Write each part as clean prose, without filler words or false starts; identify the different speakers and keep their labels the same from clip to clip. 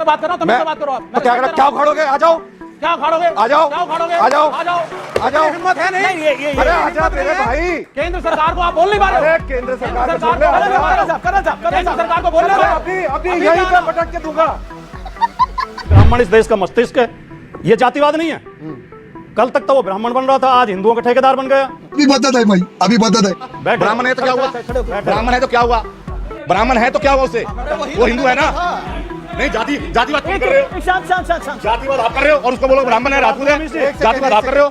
Speaker 1: बात कर रहा हूँ, तुम मुझसे बात करो।
Speaker 2: तो क्या खड़ोगे? आ जाओ,
Speaker 1: क्या खड़ोगे?
Speaker 2: आ जाओ,
Speaker 1: क्या खड़ोगे?
Speaker 2: आ जाओ,
Speaker 1: आ जाओ,
Speaker 2: आ जाओ।
Speaker 1: हिम्मत है नहीं?
Speaker 2: अरे आ जा मेरे भाई।
Speaker 1: केंद्र सरकार को आप बोल नहीं पा रहे?
Speaker 2: अरे केंद्र सरकार
Speaker 1: केंद्र सरकार को बोल रहे?
Speaker 2: अभी यही पे पटक के दूंगा।
Speaker 3: ब्राह्मण इस देश का मस्तिष्क है, ये जातिवाद नहीं है। कल तक तो वो ब्राह्मण बन रहा था, आज हिंदुओं का ठेकेदार बन गया।
Speaker 4: अभी बदत है भाई, अभी बदत है।
Speaker 2: ब्राह्मण है तो क्या हुआ? ब्राह्मण है तो क्या हुआ? ब्राह्मण है तो क्या हुआ उससे? वो हिंदू है ना? नहीं, जातिवाद तुम कर रहे हो। जातिवाद आप कर रहे हो और उसको बोलो ब्राह्मण है, राजपूत है। जातिवाद आप कर रहे हो।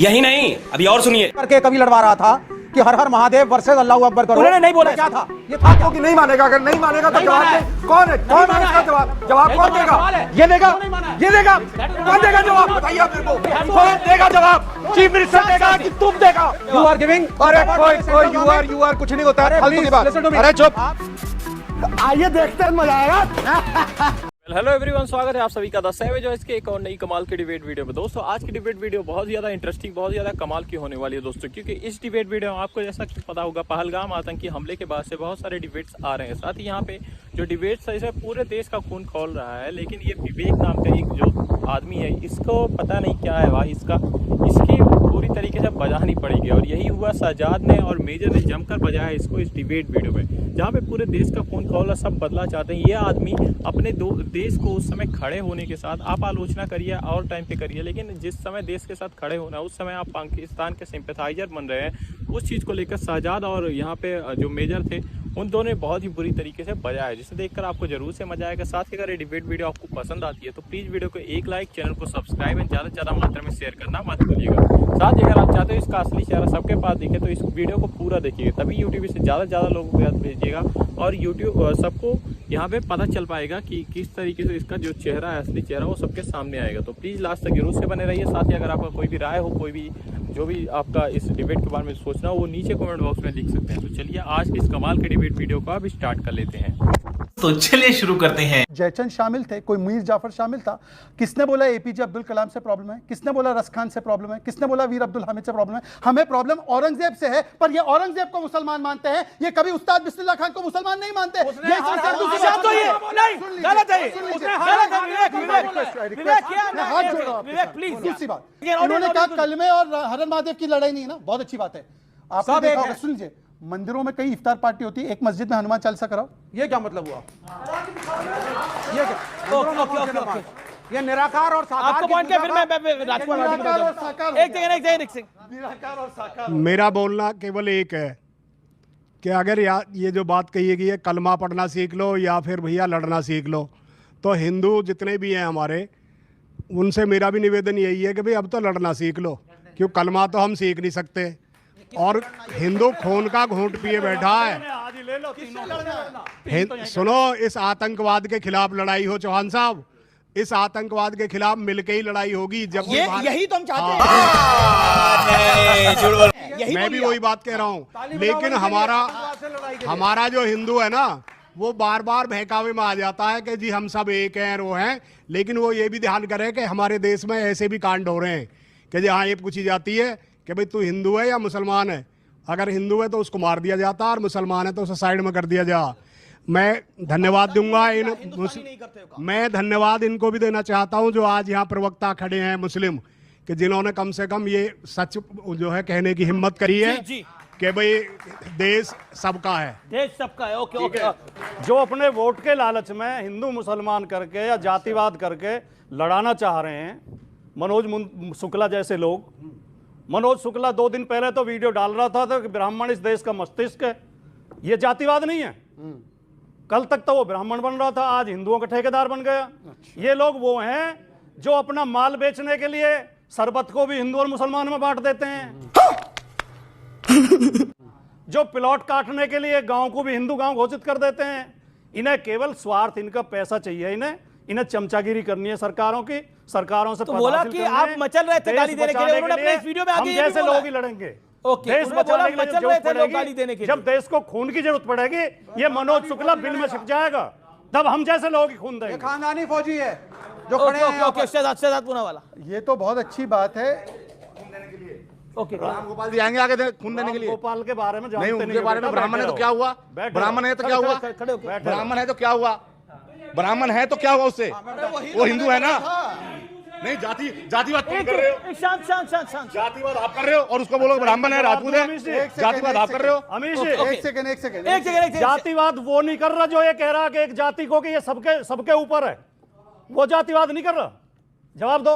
Speaker 5: यही नहीं, अभी और सुनिए।
Speaker 1: करके कभी लड़वा रहा था कि हर हर महादेव वर्सेस अल्लाह अकबर करो। उन्होंने नहीं बोला। क्या था ये? था क्या?
Speaker 2: कि नहीं मानेगा? अगर नहीं मानेगा तो जवाब दे। कौन है इसका जवाब? जवाब कौन देगा? ये देगा, ये देगा। कौन देगा जवाब? बताइए आप मेरे को। कौन देगा जवाब? चीफ मिनिस्टर देगा कि तुम देगा?
Speaker 1: You are giving.
Speaker 2: अरे कोई यू आर कुछ नहीं होता है, फालतू की बात। अरे चुप।
Speaker 4: आइए देखते हैं, मजा आएगा।
Speaker 6: हेलो एवरीवन, स्वागत है आप सभी का द सैवेज वॉइस के एक और नई कमाल की डिबेट वीडियो में। दोस्तों आज की डिबेट वीडियो बहुत ज़्यादा इंटरेस्टिंग, बहुत ज़्यादा कमाल की होने वाली है दोस्तों, क्योंकि इस डिबेट वीडियो में आपको जैसा कि पता होगा, पहलगाम आतंकी हमले के बाद से बहुत सारे डिबेट्स आ रहे हैं। साथ ही यहाँ पे जो डिबेट्स है इसमें पूरे देश का खून खौल रहा है, लेकिन ये विवेक नाम का एक जो आदमी है, इसको पता नहीं क्या है भाई, इसकी पूरी तरीके से बजानी पड़ेगी। और यही हुआ, सजाद ने और मेजर ने जमकर बजाया इसको इस डिबेट वीडियो में, जहाँ पे पूरे देश का खून खौल सब बदला चाहते हैं। ये आदमी अपने देश को उस समय खड़े होने के साथ, आप आलोचना करिए और टाइम पे करिए, लेकिन जिस समय देश के साथ खड़े होना, उस समय आप पाकिस्तान के सिंपैथाइजर बन रहे हैं। उस चीज़ को लेकर शहजाद और यहाँ पे जो मेजर थे, उन दोनों ने बहुत ही बुरी तरीके से बजाया, जिसे देखकर आपको जरूर से मजा आएगा। साथ ही अगर ये डिबेट वीडियो आपको पसंद आती है तो प्लीज़ वीडियो को एक लाइक, चैनल को सब्सक्राइब एंड ज़्यादा से ज़्यादा मात्रा में शेयर करना मत भूलिएगा। साथ ही अगर आप चाहते हो इसका असली चेहरा सबके पास दिखे तो इस वीडियो को पूरा देखिएगा, तभी यूट्यूब से ज़्यादा से ज़्यादा लोगों के साथ भेजिएगा और यूट्यूब सबको यहाँ पे पता चल पाएगा कि किस तरीके से इसका जो चेहरा है, असली चेहरा, वो सबके सामने आएगा। तो प्लीज़ लास्ट तक जरूर से बने रहिए। साथ ही अगर आपका कोई भी राय हो, कोई भी जो भी आपका इस डिबेट के बारे में सोचना हो, वो नीचे कमेंट बॉक्स में लिख सकते हैं। तो चलिए आज की इस कमाल के डिबेट वीडियो को अब स्टार्ट कर लेते हैं।
Speaker 5: तो चलिए शुरू करते हैं।
Speaker 7: जयचंद शामिल थे, कोई मीर जाफर शामिल था। किसने बोला एपीजे अब्दुल कलाम से प्रॉब्लम है? किसने बोला रस खान से प्रॉब्लम है? किसने बोला वीर अब्दुल हामिद से प्रॉब्लम है? हमें प्रॉब्लम औरंगजेब से है, पर ये औरंगजेब को मुसलमान मानते हैं, ये कभी उस्ताद बिस्मिल्लाह खान को मुसलमान नहीं मानते। दूसरी बात, उन्होंने कहा कलमे और हरन महादेव की लड़ाई नहीं है ना, बहुत अच्छी बात है। आपने देखा होगा, सुन लीजिए, मंदिरों में कई इफ्तार पार्टी होती है, एक मस्जिद में हनुमान चालीसा कराओ।
Speaker 1: ये क्या मतलब हुआ? ये क्या? ये निराकार और साकार
Speaker 6: आपको पॉइंट क्या? फिर मैं राजकुमार
Speaker 7: निराकार और साकार।
Speaker 8: मेरा बोलना केवल एक है कि अगर ये जो बात कही गई है कलमा पढ़ना सीख लो या फिर भैया लड़ना सीख लो, तो हिंदू जितने भी हैं हमारे, उनसे मेरा भी निवेदन यही है कि भाई अब तो लड़ना सीख लो, क्यों कलमा तो हम सीख नहीं सकते और हिंदू खून का घूंट पिए बैठा है। सुनो, इस आतंकवाद के खिलाफ लड़ाई हो चौहान साहब, इस आतंकवाद के खिलाफ मिलके ही लड़ाई होगी। जब
Speaker 4: यही तो हम चाहते
Speaker 8: हैं। मैं भी वही बात कह रहा हूँ, लेकिन हमारा जो हिंदू है ना, वो बार बार बहकावे में आ जाता है कि जी हम सब एक हैं, वो हैं, लेकिन वो ये भी ध्यान करे कि हमारे देश में ऐसे भी कांड हो रहे हैं कि जी हाँ, ये पूछी जाती है कि भाई तू हिंदू है या मुसलमान है। अगर हिंदू है तो उसको मार दिया जाता और मुसलमान है तो उसे साइड में कर दिया जा। मैं धन्यवाद दूंगा मैं धन्यवाद इनको भी देना चाहता हूं जो आज यहाँ प्रवक्ता खड़े हैं मुस्लिम, कि जिन्होंने कम से कम ये सच जो है कहने की हिम्मत करी है कि भाई देश सबका है,
Speaker 3: देश सबका है। Okay okay. जो अपने वोट के लालच में हिंदू मुसलमान करके या जातिवाद करके लड़ाना चाह रहे हैं, मनोज शुक्ला जैसे लोग। मनोज शुक्ला 2 दिन पहले तो वीडियो डाल रहा था कि ब्राह्मण इस देश का मस्तिष्क है, ये जातिवाद नहीं है। कल तक तो वो ब्राह्मण बन रहा था, आज हिंदुओं का ठेकेदार बन गया। ये लोग वो हैं जो अपना माल बेचने के लिए शरबत को भी हिंदू और मुसलमान में बांट देते हैं। जो प्लॉट काटने के लिए गांव को भी हिंदू गांव घोषित कर देते हैं। इन्हें केवल स्वार्थ, इनका पैसा चाहिए, इन्हें चमचागिरी करनी है सरकारों से।
Speaker 6: तो बोला कि आप मचल रहे थे गाली देने के लिए, उन्होंने अपने इस वीडियो में आगे
Speaker 3: हम जैसे लोग ही लड़ेंगे। देश बचाने के लिए जब देश को खून की जरूरत पड़ेगी, ये मनोज शुक्ला बिल में छिप जाएगा, तब हम जैसे लोग ही खून देंगे।
Speaker 1: खानदानी फौजी है जो खड़े हैं।
Speaker 6: शहजाद पूना वाला,
Speaker 7: ये तो बहुत अच्छी बात है।
Speaker 6: ओके,
Speaker 2: गोपाल जी आएंगे आगे खून देने के लिए।
Speaker 3: गोपाल के बारे में
Speaker 2: नहीं, उनके बारे में ब्राह्मण है तो क्या हुआ? ब्राह्मण है तो क्या हुआ? ब्राह्मण है तो क्या हुआ? ब्राह्मण है तो क्या हुआ उससे? वो हिंदू है ना? नहीं, जातिवाद तुम कर रहे हो,
Speaker 3: शांत शांत शांत शांत
Speaker 2: जातिवाद आप कर रहे हो और उसको बोलो ब्राह्मण है, राजपूत है, जातिवाद आप कर रहे हो।
Speaker 3: अमीश
Speaker 7: एक सेकंड
Speaker 3: जातिवाद वो नहीं कर रहा जो ये कह रहा कि एक जाति को कि ये सबके ऊपर है, वो जातिवाद नहीं कर रहा। जवाब दो।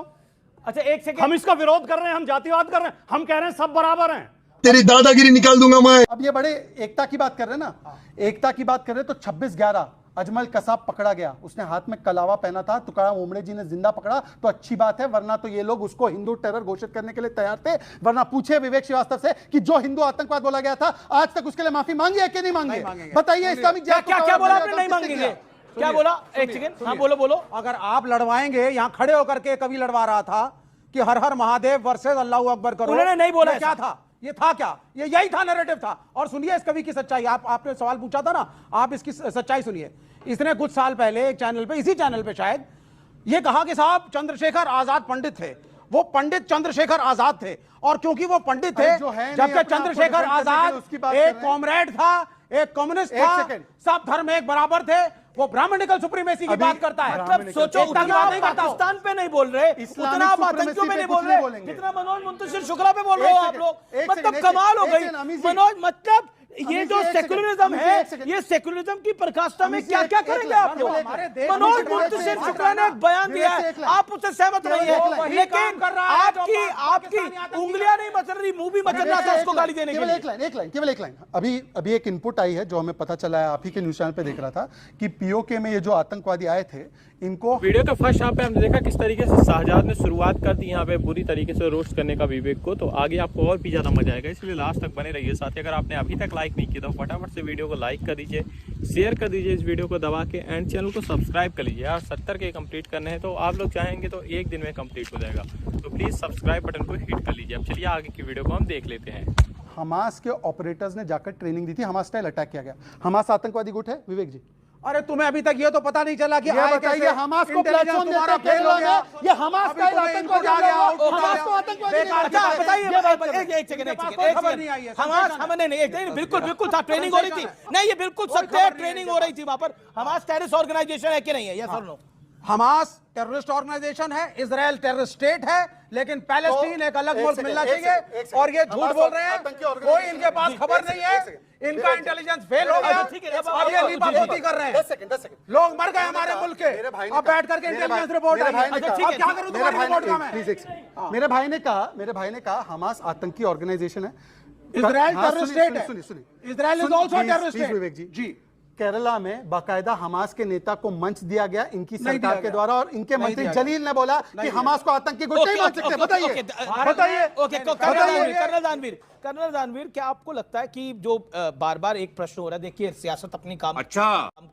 Speaker 1: अच्छा एक सेकंड,
Speaker 3: हम इसका विरोध कर रहे हैं, हम जातिवाद कर रहे हैं, हम कह रहे हैं सब बराबर हैं।
Speaker 4: तेरी दादागिरी निकाल दूंगा मैं।
Speaker 7: अब ये बड़े एकता की बात कर रहे हैं ना, एकता की बात कर रहे हैं तो 26/11 अजमल कसाब पकड़ा गया, उसने हाथ में कलावा पहना था, तुकाराम ओमड़े जी ने जिंदा पकड़ा तो अच्छी बात है, वरना तो ये लोग उसको हिंदू टेरर घोषित करने के लिए तैयार थे। वरना पूछे विवेक श्रीवास्तव से कि जो हिंदू आतंकवाद बोला गया था आज तक उसके लिए माफी मांगी है कि नहीं मांगी? बताइए इस्लामिक जिहाद को
Speaker 1: क्या बोला आपने? नहीं मांगेंगे, क्या बोला? एक सेकंड, हाँ बोलो। अगर आप लड़वाएंगे, यहाँ खड़े होकर के कभी लड़वा रहा था कि हर हर महादेव वर्सेस अल्लाह अकबर करो,
Speaker 9: उन्होंने नहीं बोला।
Speaker 1: क्या था ये? था क्या ये? यही था नैरेटिव था। और सुनिए इस कवि की सच्चाई, आपने सवाल पूछा था ना, आप इसकी सच्चाई सुनिए। इसने कुछ साल पहले एक चैनल पे, इसी चैनल पे शायद, ये कहा कि साहब चंद्रशेखर आजाद पंडित थे, वो पंडित चंद्रशेखर आजाद थे, और क्योंकि वो पंडित थे, जबकि चंद्रशेखर आजाद एक कॉमरेड था, एक कम्युनिस्ट था, सब धर्म एक बराबर थे, वो ब्राह्मणिकल सुप्रीमेसी की बात करता है।
Speaker 9: मतलब सोचो, पाकिस्तान पे नहीं बोल रहे, उतना आप आतंकियों पे नहीं बोल रहे जितना मनोज मुंतशिर शुक्ला पे बोल रहे हो आप लोग। मतलब कमाल हो गई मनोज। मतलब ये जो सेकुलरिज्म है, ये सेकुलरिज्म की प्रकाष्ठा में क्या क्या करेंगे आप लोग? मनोज मुंतशिर शुक्ला ने एक बयान दिया है, आप उससे सहमत नहीं है, लेकिन आपकी उंगलियां नहीं मचल रही, मुंह भी मचल रहा था उसको गाली देने के लिए।
Speaker 7: केवल एक लाइन अभी एक इनपुट आई है जो हमें पता चला है, आप ही के न्यूज चैनल पे देख रहा था कि पीओके में ये जो आतंकवादी आए थे, इनको
Speaker 6: वीडियो के फर्स्ट यहाँ पे हमने देखा किस तरीके से शाहजाद ने शुरुआत कर दी यहाँ पे बुरी तरीके से रोस्ट करने का विवेक को। तो आगे आपको और भी ज्यादा मजा आएगा, इसलिए लास्ट तक बने रहिए। साथ ही अगर आपने अभी तक लाइक नहीं किया तो फटाफट से वीडियो को लाइक कर दीजिए, शेयर कर दीजिए इस वीडियो को दबा के, एंड चैनल को सब्सक्राइब कर लीजिए। यार 70 के कंप्लीट करने हैं तो आप लोग चाहेंगे तो एक दिन में कंप्लीट हो जाएगा, तो प्लीज सब्सक्राइब बटन को हिट कर लीजिए। अब चलिए आगे की वीडियो को हम देख लेते हैं।
Speaker 7: हमास के ऑपरेटर्स ने जाकर ट्रेनिंग दी थी, हमास स्टाइल अटैक किया गया। हमास आतंकवादी गुट है विवेक जी?
Speaker 1: अरे तुम्हें अभी तक ये तो पता नहीं चला कि
Speaker 7: बताइए हमास को प्लेटफॉर्म देता फेल हो गया, ये हमास का आतंकवादी आ गया, हमास को आतंकवादी
Speaker 9: बताइए। एक सेकंड, हमास हमने नहीं, बिल्कुल था, ट्रेनिंग हो रही थी। नहीं, ये बिल्कुल सत्य है, ट्रेनिंग हो रही थी वहां पर। हमास टेररिस्ट ऑर्गेनाइजेशन है कि नहीं है? यस और नो?
Speaker 1: हमास टेररिस्ट ऑर्गेनाइजेशन है, इजराइल टेररिस्ट स्टेट है, लेकिन पैलेस्टीन एक अलग मुल्क मिलना चाहिए। और ये झूठ बोल रहे हैं, कोई इनके पास खबर नहीं है, इनका इंटेलिजेंस फेल हो गया, अब ये लीपापोती कर रहे हैं। लोग मर गए हमारे मुल्क के, अब बैठ करके इंटेलिजेंस रिपोर्ट आई है। क्या करूं तुम्हारी रिपोर्ट का मैं?
Speaker 7: मेरे भाई ने कहा हमास आतंकी ऑर्गेनाइजेशन है,
Speaker 1: इजराइल टेररिस्ट स्टेट है, Israel is also terrorist state.
Speaker 7: Vivek ji, Kerala में बाकायदा हमास के नेता को मंच दिया गया इनकी सरकार के द्वारा, और इनके मंत्री जलील ने बोला कि हमास को आतंकी गुट नहीं मान सकते। बताइए।
Speaker 9: कर्नल दानवीर, क्या आपको लगता है कि जो बार बार एक प्रश्न हो रहा है, देखिए सियासत अपनी काम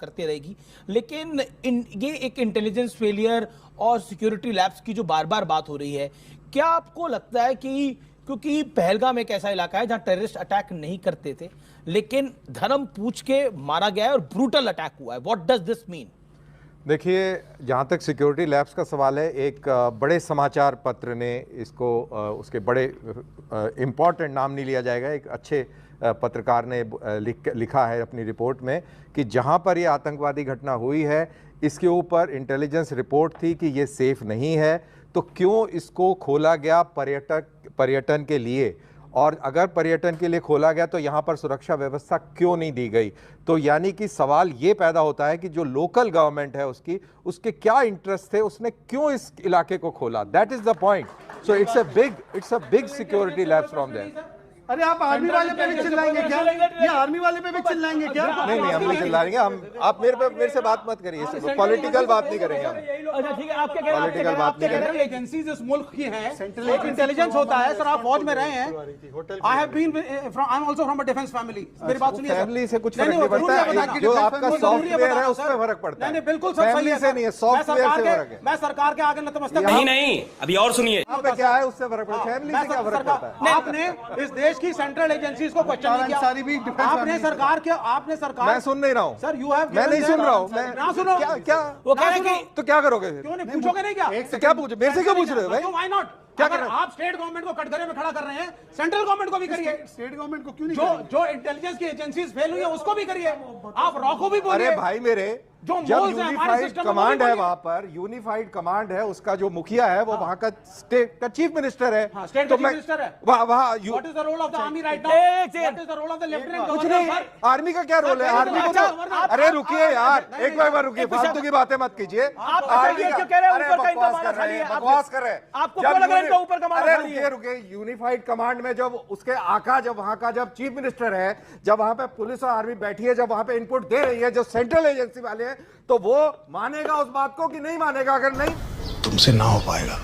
Speaker 9: करती रहेगी, लेकिन ये एक इंटेलिजेंस फेलियर और सिक्योरिटी लैब्स की जो बार बार बात हो रही है, क्या आपको लगता है कि क्योंकि पहलगाम एक ऐसा इलाका है जहां टेररिस्ट अटैक नहीं करते थे, लेकिन धर्म पूछ के मारा गया है और ब्रूटल अटैक हुआ है, व्हाट डज दिस मीन?
Speaker 10: देखिए, जहाँ तक सिक्योरिटी लैब्स का सवाल है, एक बड़े समाचार पत्र ने इसको उसके बड़े इम्पॉर्टेंट नाम नहीं लिया जाएगा, एक अच्छे पत्रकार ने लिखा है अपनी रिपोर्ट में कि जहाँ पर ये आतंकवादी घटना हुई है इसके ऊपर इंटेलिजेंस रिपोर्ट थी कि ये सेफ नहीं है, तो क्यों इसको खोला गया पर्यटन के लिए, और अगर पर्यटन के लिए खोला गया तो यहाँ पर सुरक्षा व्यवस्था क्यों नहीं दी गई? तो यानी कि सवाल ये पैदा होता है कि जो लोकल गवर्नमेंट है उसके क्या इंटरेस्ट थे, उसने क्यों इस इलाके को खोला? That is the point. So it's a big security labs from there.
Speaker 7: अरे आप आर्मी वाले पे भी चिल्लाएंगे क्या? ये आर्मी वाले पे भी चिल्लाएंगे क्या?
Speaker 10: नहीं, हम नहीं चिल्लाएंगे। आप मेरे से बात मत करिए, पॉलिटिकल बात नहीं करेंगे हम।
Speaker 1: अच्छा ठीक है, आपके
Speaker 10: पॉलिटिकल बात नहीं करेंगे।
Speaker 1: एजेंसीज इस मुल्क की हैं, एक इंटेलिजेंस होता है। सर आप फौज में रहे हैं, I have been from, I am also from a defence family. मेरी बात सुनिए,
Speaker 10: फैमिली से कुछ फर्क नहीं पड़ता है, जो आपका सॉफ्टवेयर है उस पर फर्क पड़ता है।
Speaker 1: नहीं बिल्कुल सर,
Speaker 10: फैमिली से नहीं है, सॉफ्टवेयर से फर्क है।
Speaker 1: मैं सरकार के आगे नतमस्तक
Speaker 5: नहीं, अभी और सुनिए,
Speaker 10: यहाँ पे क्या है उससे फर्क पड़ता है, फैमिली से क्या फर्क पड़ता है?
Speaker 1: आपने इस देश की सेंट्रल एजेंसीज को क्वेश्चन नहीं किया। आपने सरकार
Speaker 10: मैं सुन नहीं रहा हूँ
Speaker 1: सर, यू हैव,
Speaker 10: मैं नहीं सुन रहा हूँ।
Speaker 1: ना सुनो
Speaker 10: क्या
Speaker 1: वो कह रहे हैं कि
Speaker 10: तो क्या करोगे?
Speaker 1: क्यों नहीं पूछोगे? नहीं क्या
Speaker 10: क्या पूछे? मेरे से क्यों पूछ रहे हो भाई?
Speaker 1: Why not?
Speaker 10: क्या
Speaker 1: अगर
Speaker 10: कर रहे हैं?
Speaker 1: आप स्टेट गवर्नमेंट को कटघरे में खड़ा कर रहे हैं, सेंट्रल गवर्नमेंट को भी करिए।
Speaker 7: स्टेट गवर्नमेंट को क्यों नहीं?
Speaker 1: जो इंटेलिजेंस की एजेंसीज फेल हुई है उसको भी करिए। आप रॉ को भी बोलिए।
Speaker 10: अरे भाई मेरे,
Speaker 1: जो
Speaker 10: जब
Speaker 1: मोल्स हैं हमारे
Speaker 10: यूनिफाइड
Speaker 1: सिस्टम में,
Speaker 10: कमांड
Speaker 1: वो
Speaker 10: है
Speaker 1: बोलिए।
Speaker 10: वहां पर, यूनिफाइड कमांड है, उसका जो मुखिया है वो वहां का स्टेट का चीफ मिनिस्टर है।
Speaker 1: हाँ, स्टेट
Speaker 10: तो
Speaker 1: का
Speaker 10: मैं-
Speaker 1: चीफ मिनिस्टर है।
Speaker 10: वहाँ
Speaker 1: What is the role of the army right now? What is the role of the lieutenant
Speaker 10: कुछ
Speaker 1: governor,
Speaker 10: नहीं,
Speaker 1: sir?
Speaker 10: आर्मी का क्या रोल है? आर्मी को तो अरे रुकिए यार, एक बार रुकिए, फालतू की बातें मत कीजिए।
Speaker 9: आप ये क्यों कह रहे हैं ऊपर का इनका माला खाली है?
Speaker 10: बकवास कर रहे हैं।
Speaker 9: आपको
Speaker 10: जब
Speaker 9: क्यों लग रहा है
Speaker 10: यूनि-
Speaker 9: इनका ऊपर का माला
Speaker 10: अरे
Speaker 9: खाली है?
Speaker 10: रुकिए, यूनिफाइड कमांड में जब उसके आका, जब वहां का जब चीफ मिनिस्टर है, जब वहां पे पुलिस और आर्मी बैठी है, जब वहां पे इनपुट दे रही है, जो सेंट्रल एजेंसी वाले हैं, तो वो मानेगा उस बात को कि नहीं मानेगा? अगर नहीं
Speaker 8: तुमसे ना हो पाएगा।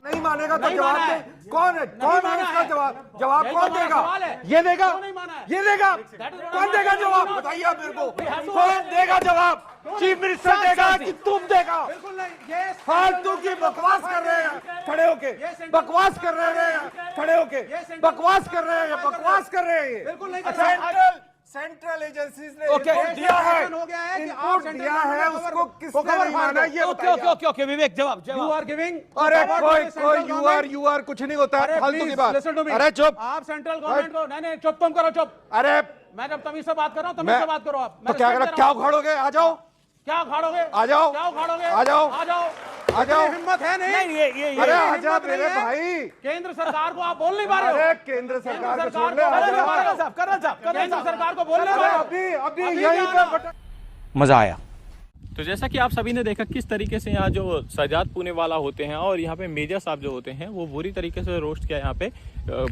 Speaker 10: नहीं मानेगा तो
Speaker 1: नहीं
Speaker 10: जवाब
Speaker 1: माना
Speaker 10: दे।
Speaker 1: है।
Speaker 10: कौन है? कौन है
Speaker 1: माना
Speaker 10: इसका
Speaker 1: है।
Speaker 10: जवाब
Speaker 1: यही
Speaker 10: कौन
Speaker 1: तो हमारा
Speaker 10: देगा?
Speaker 1: सवाल है।
Speaker 10: ये देगा?
Speaker 1: क्यों नहीं माना है?
Speaker 10: ये देगा?
Speaker 1: That is what
Speaker 10: कौन
Speaker 1: I'm
Speaker 10: देगा
Speaker 1: saying.
Speaker 10: जवाब?
Speaker 1: No.
Speaker 10: बताइए आप मेरे को।
Speaker 1: We have to-
Speaker 10: कौन देगा जवाब? चीफ मिनिस्टर देगा कि तुम देगा?
Speaker 1: बिल्कुल नहीं, ये
Speaker 10: फालतू की बकवास कर रहे हैं खड़े होके, बकवास कर रहे हैं खड़े होके, बकवास कर रहे हैं, बकवास कर रहे हैं।
Speaker 1: बिल्कुल नहीं कर रहे हैं।
Speaker 10: सेंट्रल एजेंसीज ने
Speaker 9: Okay.
Speaker 10: इनपुट दिया है,
Speaker 1: हो गया है कि आप
Speaker 10: इनपुट
Speaker 1: सेंट्रल
Speaker 10: दिया है,
Speaker 1: गवर्नमेंट
Speaker 10: उसको
Speaker 1: को
Speaker 10: किसने
Speaker 1: cover
Speaker 10: नहीं
Speaker 1: मार
Speaker 10: माना
Speaker 1: दो।
Speaker 10: ये
Speaker 9: ओके
Speaker 10: बताइए
Speaker 9: ओके
Speaker 10: आप।
Speaker 9: ओके ओके विवेक जवाब
Speaker 1: You
Speaker 9: जवाब
Speaker 1: are giving
Speaker 10: अरे
Speaker 1: cover to the central
Speaker 10: कोई
Speaker 1: government.
Speaker 10: यू आर कुछ नहीं होता
Speaker 1: अरे
Speaker 10: है, फालतू की
Speaker 1: please,
Speaker 10: बात।
Speaker 1: listen to me.
Speaker 10: अरे चुप।
Speaker 1: आप सेंट्रल गवर्नमेंट को नहीं चुप, तुम करो चुप।
Speaker 10: अरे
Speaker 1: मैं जब तमीज से बात कर रहा हूँ, तमीज से बात करो आप।
Speaker 10: तो क्या करा, क्या उखाड़ोगे? आ जाओ,
Speaker 1: क्या उखाड़ोगे?
Speaker 10: आ जाओ।
Speaker 1: क्या उखाड़ोगे?
Speaker 10: आ जाओ।
Speaker 1: आ जाओ।
Speaker 10: आ जाओ।
Speaker 1: इतनी हिम्मत है नहीं?
Speaker 9: नहीं ये
Speaker 10: अरे आ जा
Speaker 1: हिम्मत
Speaker 10: मेरे
Speaker 1: नहीं है।
Speaker 10: भाई।
Speaker 1: केंद्र सरकार को आप बोल नहीं पा रहे हो।
Speaker 10: अरे केंद्र सरकार को छोड़ ले, आ
Speaker 1: केंद्र
Speaker 10: जा।
Speaker 1: सरकार को-
Speaker 9: कर्नल
Speaker 1: केंद्र
Speaker 9: साहब
Speaker 1: सरकार को बोल नहीं
Speaker 10: अरे
Speaker 1: पा रहे हो।
Speaker 10: अभी
Speaker 1: अभी
Speaker 10: यहीं
Speaker 1: क्या
Speaker 10: पे
Speaker 1: आना?
Speaker 6: मजा आया। तो जैसा कि आप सभी ने देखा किस तरीके से यहाँ जो सजाद पूनेवाला होते हैं और यहाँ पे मेजर साहब जो होते हैं वो बुरी तरीके से रोस्ट किया यहाँ पे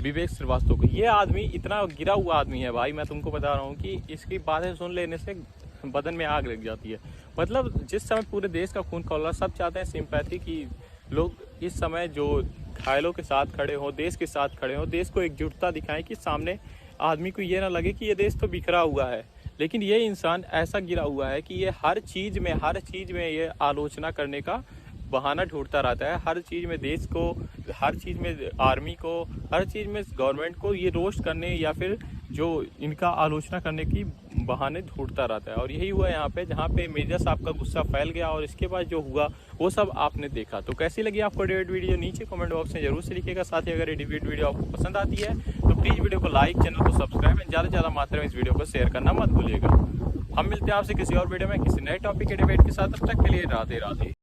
Speaker 6: विवेक श्रीवास्तव को। ये आदमी इतना गिरा हुआ आदमी है भाई, मैं तुमको बता रहा हूँ कि इसकी बातें सुन लेने से बदन में आग लग जाती है। मतलब जिस समय पूरे देश का खून खौला, सब चाहते हैं सिंपैथी की लोग इस समय जो घायलों के साथ खड़े हों, देश के साथ खड़े हों, देश को एकजुटता दिखाएं कि सामने आदमी को ये ना लगे कि ये देश तो बिखरा हुआ है। लेकिन ये इंसान ऐसा गिरा हुआ है कि ये हर चीज़ में ये आलोचना करने का बहाना ढूंढता रहता है। हर चीज़ में देश को, हर चीज़ में आर्मी को, हर चीज़ में गवर्नमेंट को ये रोस्ट करने या फिर जो इनका आलोचना करने की बहाने ढूंढता रहता है। और यही हुआ यहाँ पे, जहाँ पे मेजर साहब का गुस्सा फैल गया और इसके बाद जो हुआ वो सब आपने देखा। तो कैसी लगी आपको डिबेट वीडियो? नीचे कमेंट बॉक्स में जरूर से लिखिएगा। साथ ही अगर ये डिबेट वीडियो आपको पसंद आती है तो प्लीज़ वीडियो को लाइक, चैनल को सब्सक्राइब एंड ज़्यादा से ज़्यादा मात्रा में इस वीडियो को शेयर करना मत भूलिएगा। हम मिलते हैं आपसे किसी और वीडियो में किसी नए टॉपिक के डिबेट के साथ। तब तक के लिए राधे राधे।